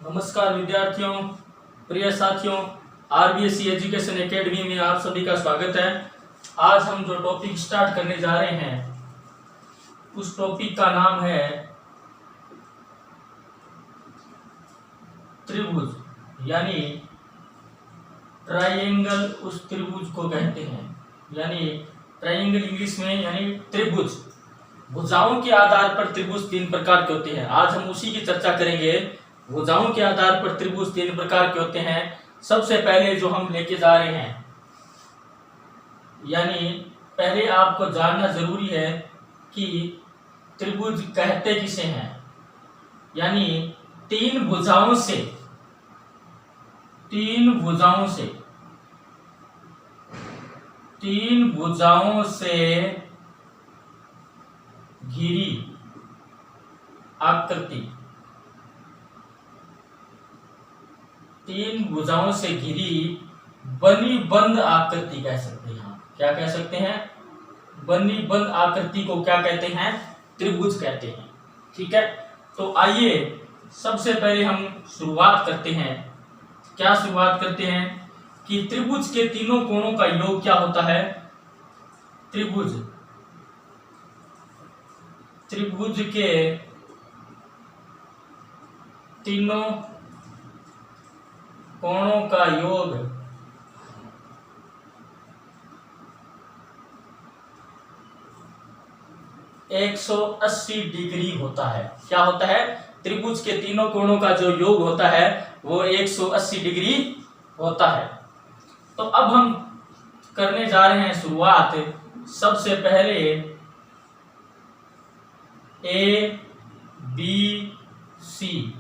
नमस्कार विद्यार्थियों, प्रिय साथियों, आरबीएसई एजुकेशन एकेडमी में आप सभी का स्वागत है। आज हम जो टॉपिक स्टार्ट करने जा रहे हैं उस टॉपिक का नाम है त्रिभुज, यानी ट्राइंगल। उस त्रिभुज को कहते हैं, यानी ट्राइंगल इंग्लिश में यानी त्रिभुज। भुजाओं के आधार पर त्रिभुज तीन प्रकार के होते हैं। आज हम उसी की चर्चा करेंगे। भुजाओं के आधार पर त्रिभुज तीन प्रकार के होते हैं। सबसे पहले जो हम लेके जा रहे हैं, यानी पहले आपको जानना जरूरी है कि त्रिभुज कहते किसे हैं। यानी तीन भुजाओं से घिरी आकृति, तीन भुजाओं से घिरी बनी बंद आकृति कह सकते हैं। क्या कह सकते हैं? बनी बंद आकृति को क्या कहते हैं? त्रिभुज कहते हैं। ठीक है, तो आइए सबसे पहले हम शुरुआत करते हैं। क्या शुरुआत करते हैं कि त्रिभुज के तीनों कोणों का योग क्या होता है। त्रिभुज के तीनों कोणों का योग 180 डिग्री होता है। क्या होता है? त्रिभुज के तीनों कोणों का जो योग होता है वो 180 डिग्री होता है। तो अब हम करने जा रहे हैं शुरुआत। सबसे पहले ए बी सी,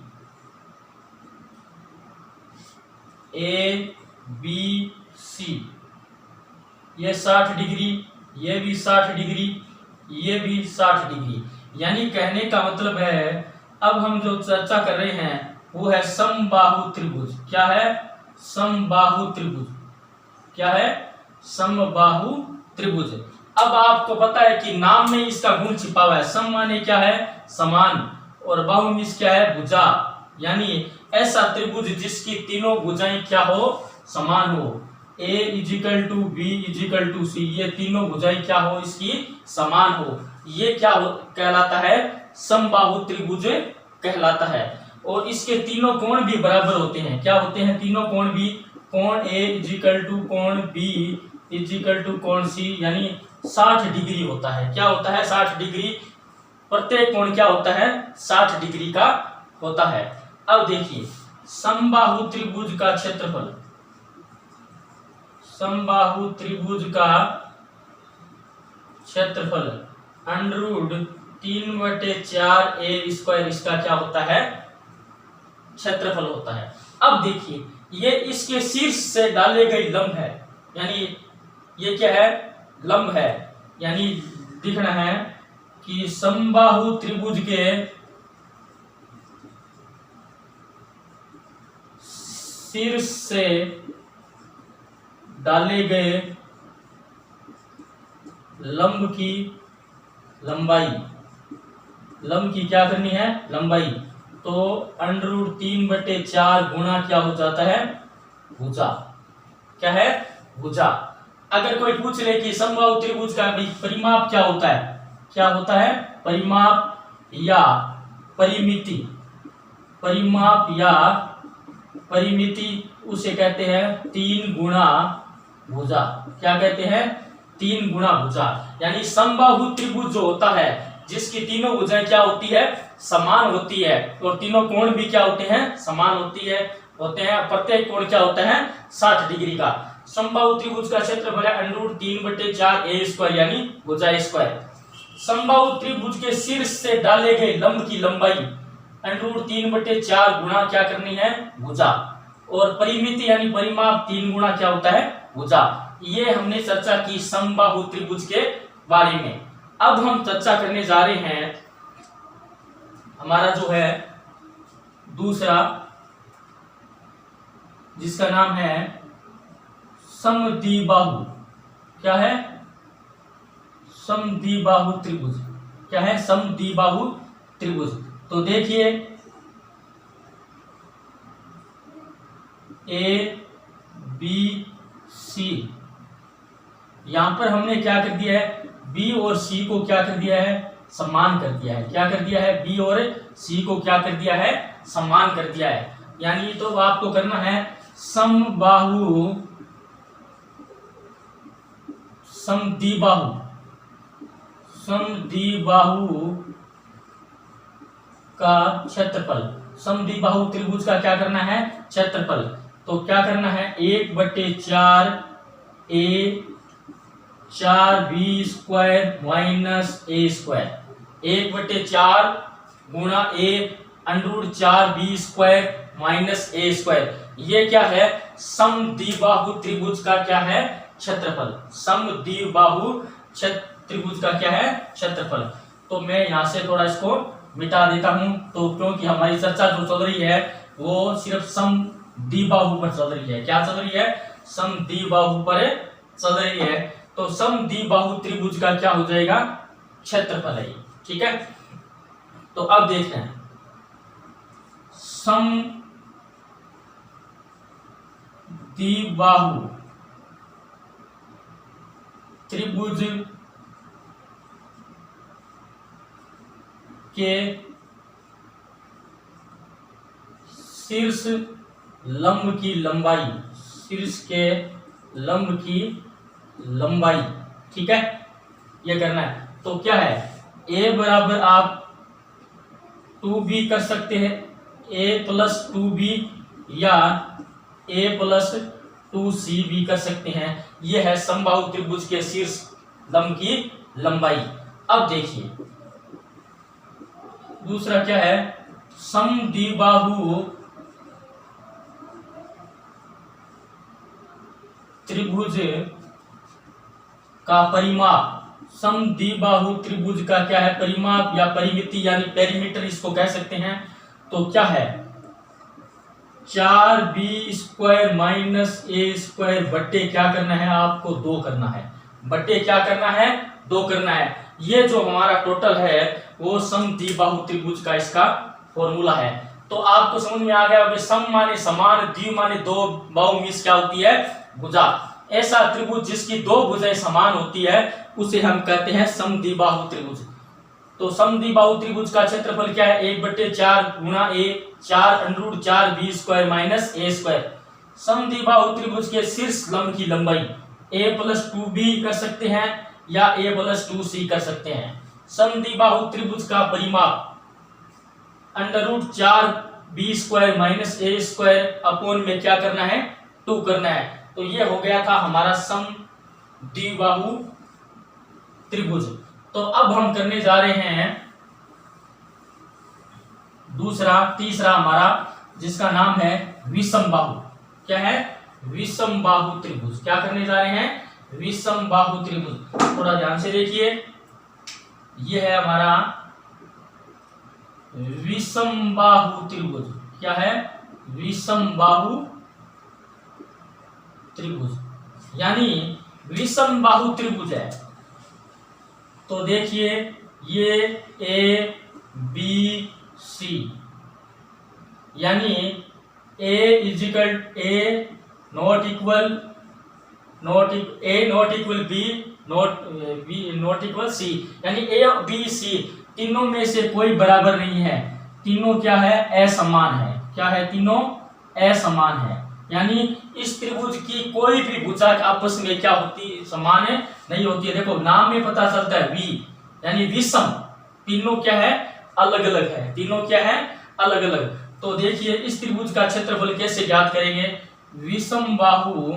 ये 60 डिग्री, ये भी 60 डिग्री, ये भी 60 डिग्री। यानी कहने का मतलब है, अब हम जो चर्चा कर रहे हैं वो है समबाहु त्रिभुज। क्या है? समबाहु त्रिभुज। क्या है? समबाहु त्रिभुज। अब आपको पता है कि नाम में इसका गुण छिपा हुआ है। सम माने क्या है? समान, और बाहु मीन्स क्या है? भुजा। यानी ऐसा त्रिभुज जिसकी तीनों भुजाएं क्या हो? समान हो। A is equal to B is equal to C, ये तीनों भुजाएं क्या हो? इसकी समान हो। ये क्या कहलाता है? समबाहु त्रिभुज कहलाता है। और इसके तीनों कोण भी बराबर होते हैं। क्या होते हैं? तीनों कोण भी। कोण ए इजिकल टू कोण बी इजिकल टू कोण सी, यानी 60 डिग्री होता है। क्या होता है? 60 डिग्री। प्रत्येक कोण क्या होता है? 60 डिग्री का होता है। अब देखिए, समबाहु त्रिभुज का क्षेत्रफल, समबाहु त्रिभुज का क्षेत्रफल √3/4a², इसका क्या होता है? क्षेत्रफल होता है। अब देखिए, ये इसके शीर्ष से डाले गए लंब है, यानी ये क्या है? लंब है। यानी दिखना है कि समबाहु त्रिभुज के शीर्ष से डाले गए लंब की लंबाई, लंब की क्या करनी है? लंबाई। तो √3/4 गुणा क्या हो जाता है? भुजा। क्या है? भुजा। अगर कोई पूछ ले कि समबाहु त्रिभुज का परिमाप क्या होता है? क्या होता है? परिमाप या परिमिति, परिमाप या परिमिति उसे कहते हैं 3 गुणा भुजा। क्या कहते हैं? 3 गुणा भुजा। यानी समबाहु त्रिभुज जो होता है जिसकी तीनों भुजाएं क्या होती है? समान होती है, और तीनों कोण भी क्या होते हैं? समान होते हैं। प्रत्येक कोण क्या होता है? 60 डिग्री का। समबाहु त्रिभुज का क्षेत्रफल है √3/4a², यानी भुजा स्क्वायर। समबाहु त्रिभुज के शीर्ष से डाले गए लंब की लंबाई √3/4 गुणा क्या करनी है? भुजा। और परिमिति यानी परिमाप 3 गुणा क्या होता है? भुजा। ये हमने चर्चा की समबाहु त्रिभुज के बारे में। अब हम चर्चा करने जा रहे हैं हमारा जो है दूसरा, जिसका नाम है समद्विबाहु। क्या है? समद्विबाहु त्रिभुज। क्या है? समद्विबाहु त्रिभुज। तो देखिए, ए बी सी। यहां पर हमने क्या कर दिया है, बी और सी को क्या कर दिया है, समान कर दिया है। क्या कर दिया है, बी और सी को क्या कर दिया है, समान कर दिया है। यानी तो आपको करना है समबाहु समद्विबाहु समद्विबाहु का क्षेत्रफल। समद्विबाहु त्रिभुज का क्या करना है, क्षेत्रफल। तो क्या करना है, 1/4 ए 4b² माइनस a²। 1/4 गुणा a √4b² माइनस a²। ये क्या है, समद्विबाहु त्रिभुज का क्या है, क्षेत्रफल। समद्विबाहु त्रिभुज का क्या है, क्षेत्रफल। तो मैं यहां से थोड़ा इसको मिटा देता हूं, तो क्योंकि हमारी चर्चा जो चल रही है वो सिर्फ समद्विबाहु पर चल रही है। क्या चल रही है, समद्विबाहु पर चल रही है। तो समद्विबाहु त्रिभुज का क्या हो जाएगा, क्षेत्रफल है। ठीक है, तो अब देखते हैं समद्विबाहु त्रिभुज के शीर्ष लंब की लंबाई, शीर्ष के लंब की लंबाई। ठीक है, ये करना है। तो क्या है, a बराबर आप 2b कर सकते हैं, a + 2b या a + 2c भी कर सकते हैं। यह है समबाहु त्रिभुज के शीर्ष लंब की लंबाई। अब देखिए दूसरा क्या है, समद्विबाहु त्रिभुज का परिमाप। समद्विबाहु त्रिभुज का क्या है, परिमाप या परिमिति यानी पेरीमीटर इसको कह सकते हैं। तो क्या है, 4b² माइनस a² बट्टे क्या करना है, आपको 2 करना है। बट्टे क्या करना है, 2 करना है। ये जो हमारा टोटल है वो समद्विबाहु त्रिभुज का इसका फॉर्मूला है। तो आपको समझ में आ गया कि सम माने समान, द्वि माने 2, बाहु मीन्स क्या होती है, भुजा। ऐसा त्रिभुज जिसकी 2 भुजाएं समान होती है उसे हम कहते हैं समद्विबाहु त्रिभुज। तो समद्विबाहु त्रिभुज का क्षेत्रफल क्या है, 1/4 गुणा a 4 √4b² माइनस a²। समद्विबाहु त्रिभुज के शीर्ष लंब की लंबाई a + 2b कर सकते हैं या a + 2c कर सकते हैं। समद्विबाहु त्रिभुज का परिमाप √4b² माइनस a² अपोन में क्या करना है, 2 करना है। तो ये हो गया था हमारा समद्विबाहु त्रिभुज। तो अब हम करने जा रहे हैं तीसरा हमारा, जिसका नाम है विषमबाहु। क्या है, विषमबाहु त्रिभुज। क्या करने जा रहे हैं, विषमबाहु त्रिभुज। थोड़ा ध्यान से देखिए, यह है हमारा विषमबाहु त्रिभुज। क्या है, विषमबाहु त्रिभुज यानी विषमबाहु त्रिभुज है। तो देखिए ये ए बी सी यानी a not equal b not equal c, यानी a b c तीनों में से कोई बराबर नहीं है। तीनों क्या है, असमान है। क्या है, तीनों असमान है। यानी इस त्रिभुज की कोई भी भुजा आपस में क्या होती, समान है नहीं होती है। देखो नाम में पता चलता है वी यानी विषम, तीनों क्या है, अलग अलग है। तीनों क्या है, अलग अलग। तो देखिए इस त्रिभुज का क्षेत्रफल कैसे ज्ञात करेंगे, विषमबाहु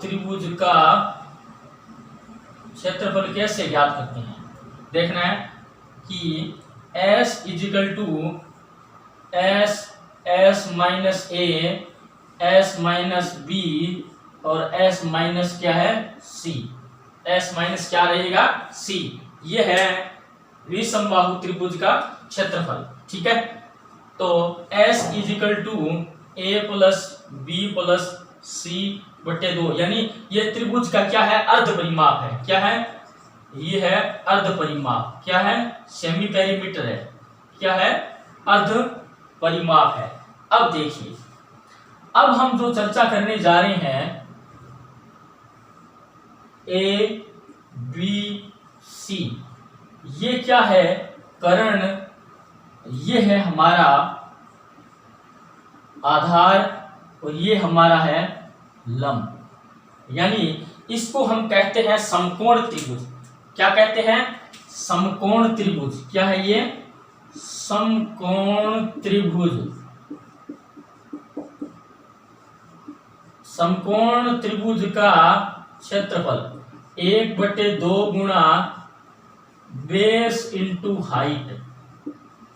त्रिभुज का क्षेत्रफल कैसे ज्ञात करते हैं। देखना है कि S = S minus a, S minus b और S माइनस क्या है, c। S माइनस क्या रहेगा, c। ये है विषमबाहु त्रिभुज का क्षेत्रफल। ठीक है, तो S = a + b + c/2 यानी ये त्रिभुज का क्या है, अर्ध परिमाप है। क्या है, ये है अर्ध परिमाप। क्या है, सेमी पेरीमीटर है। क्या है, अर्ध परिमाप है। अब देखिए, अब हम जो चर्चा करने जा रहे हैं ए बी सी, ये क्या है? कर्ण, ये है हमारा आधार और ये हमारा है लंब, यानी इसको हम कहते हैं समकोण त्रिभुज। क्या कहते हैं? समकोण त्रिभुज। क्या है ये? समकोण त्रिभुज। समकोण त्रिभुज का क्षेत्रफल 1/2 गुणा बेस इंटू हाइट,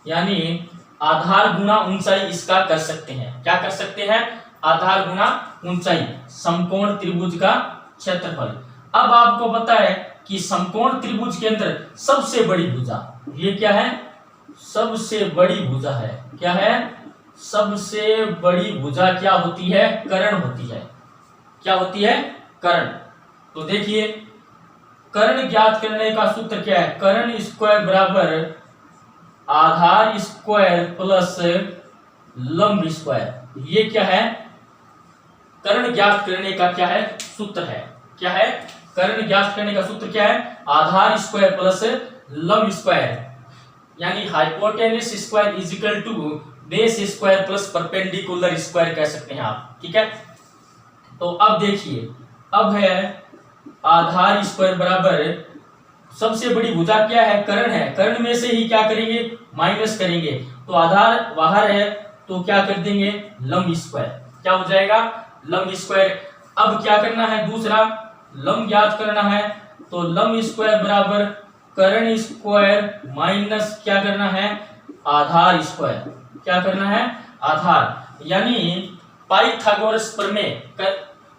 यानी आधार गुणा ऊंचाई इसका कर सकते हैं। क्या कर सकते हैं? आधार गुणा ऊंचाई, समकोण त्रिभुज का क्षेत्रफल। अब आपको पता है कि समकोण त्रिभुज के अंदर सबसे बड़ी भुजा ये क्या है? सबसे बड़ी भुजा है। क्या है? सबसे बड़ी भुजा क्या होती है? कर्ण होती है। क्या होती है? कर्ण। तो देखिए, कर्ण ज्ञात करने का सूत्र क्या है? कर्ण स्क्वायर बराबर आधार स्क्वायर प्लस लंब स्क्वायर। ये क्या है? कर्ण ज्ञात करने का क्या है? सूत्र है। क्या है? कर्ण ज्ञात करने का सूत्र क्या है? आधार स्क्वायर प्लस लंब स्क्वायर, यानी hypotenuse square is equal to base square plus perpendicular square कह सकते हैं आप। ठीक है, तो अब देखिए, अब है आधार स्क्वायर बराबर सबसे बड़ी भुजा क्या है? कर्ण है। कर्ण में से ही क्या करेंगे? माइनस करेंगे, तो आधार बाहर है तो क्या कर देंगे? लंब स्क्वायर। क्या हो जाएगा? लंब स्क्वायर। अब क्या करना है? दूसरा लंब ज्ञात करना है, तो लंब स्क्वायर बराबर कर्ण स्क्वायर माइनस क्या करना है? आधार स्क्वायर। क्या करना है? आधार, यानी पाइथागोरस प्रमेय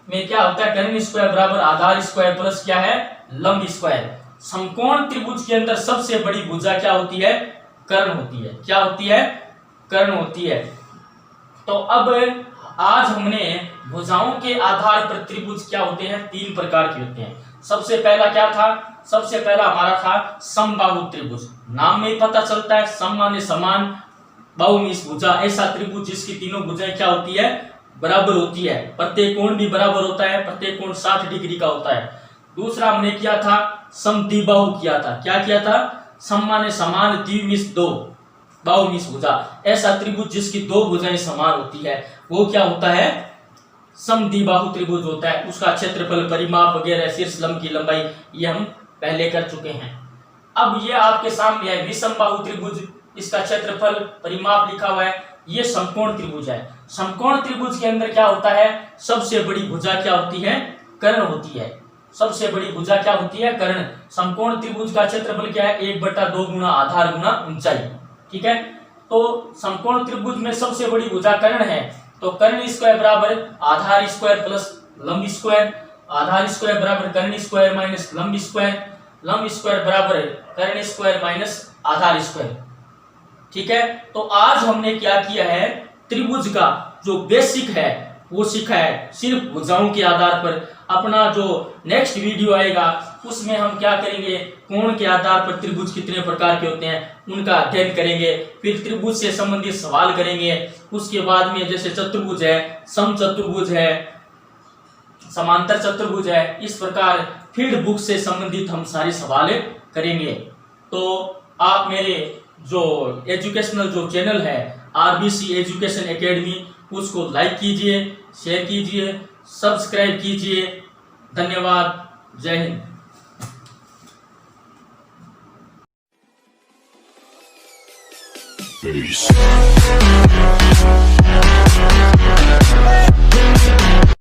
में क्या होता है? कर्ण स्क्वायर बराबर आधार स्क्वायर प्लस क्या है? लंब स्क्वायर। समकोण त्रिभुज के अंदर सबसे बड़ी भुजा क्या होती है? कर्ण होती है। क्या होती है? कर्ण होती है। तो अब आज हमने भुजाओं के आधार पर त्रिभुज क्या होते हैं? 3 प्रकार के होते हैं। सबसे पहला क्या था? सबसे पहला हमारा था समबाहु त्रिभुज। नाम में ही पता चलता है, सम माने समान, बहुमिश भुजा, ऐसा त्रिभुज जिसकी तीनों भुजाएं क्या होती है? बराबर होती है। प्रत्येक कोण भी बराबर होता है, प्रत्येक कोण 60 डिग्री का होता है। दूसरा हमने किया था समद्विबाहु किया था। क्या किया था? सम माने समान, द्विमिश दो, बहुमिश भुजा, ऐसा त्रिभुज जिसकी 2 भुजाएं समान होती है वो क्या होता है? समद्विबाहु त्रिभुज होता है। उसका क्षेत्रफल, परिमाप वगैरह, शीर्ष लंब की लंबाई ये हम पहले कर चुके हैं। अब ये आपके सामने है विषमबाहु त्रिभुज, इसका क्षेत्रफल, परिमाप लिखा हुआ है। ये समकोण त्रिभुज है। समकोण त्रिभुज के अंदर क्या होता है? सबसे बड़ी भुजा क्या होती है? कर्ण होती है। सबसे बड़ी भुजा क्या होती है? कर्ण। समकोण त्रिभुज का क्षेत्रफल क्या है? 1/2 गुणा आधार गुणा ऊंचाई। ठीक है, तो समकोण त्रिभुज में सबसे बड़ी भुजा कर्ण है, तो कर्ण स्क्वायर बराबर आधार स्क्वायर प्लस लंब स्क्वायर, आधार स्क्वायर बराबर कर्ण स्क्वायर माइनस लंब स्क्वायर, लंब स्क्वायर बराबर कर्ण स्क्वायर माइनस आधार स्क्वायर। ठीक है, तो आज हमने क्या किया है? त्रिभुज का जो बेसिक है वो सीखा है, सिर्फ भुजाओं के आधार पर। अपना जो नेक्स्ट वीडियो आएगा उसमें हम क्या करेंगे? कोण के आधार पर त्रिभुज कितने प्रकार के होते हैं उनका अध्ययन करेंगे, फिर त्रिभुज से संबंधित सवाल करेंगे। उसके बाद में जैसे चतुर्भुज है, समचतुर्भुज है, समांतर चतुर्भुज है, इस प्रकार फील्ड बुक से संबंधित हम सारे सवाल करेंगे। तो आप मेरे जो एजुकेशनल जो चैनल है आरबीसी एजुकेशन एकेडमी, उसको लाइक कीजिए, शेयर कीजिए, सब्सक्राइब कीजिए। धन्यवाद। जय हिंद।